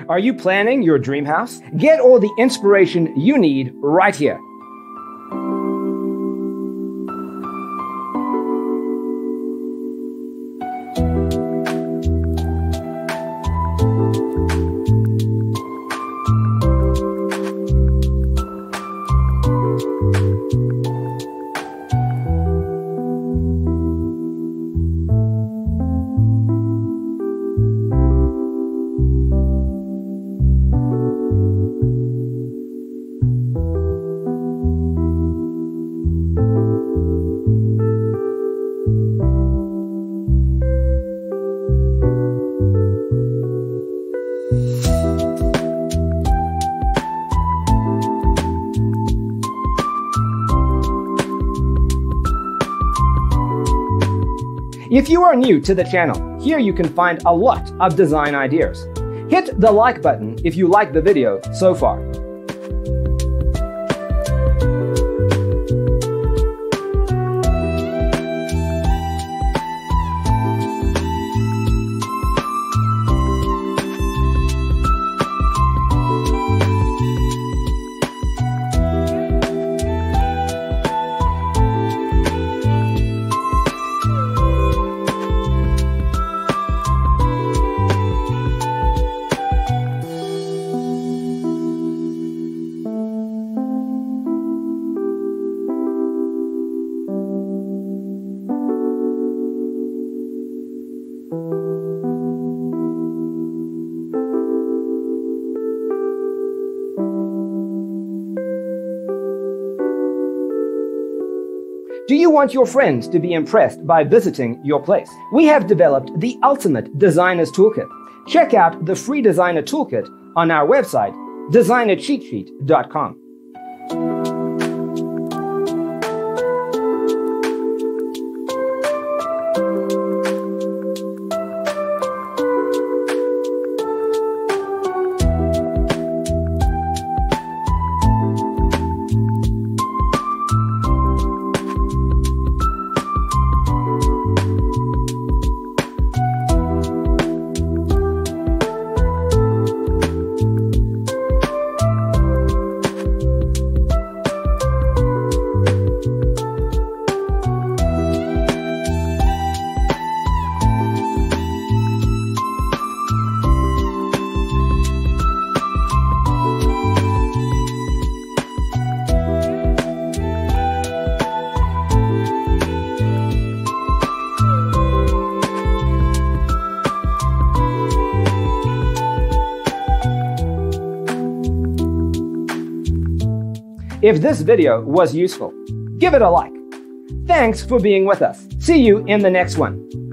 Are you planning your dream house? Get all the inspiration you need right here. If you are new to the channel, here you can find a lot of design ideas. Hit the like button if you like the video so far. Do you want your friends to be impressed by visiting your place? We have developed the ultimate designer's toolkit. Check out the free designer toolkit on our website, designercheatsheet.com. If this video was useful, give it a like. Thanks for being with us. See you in the next one.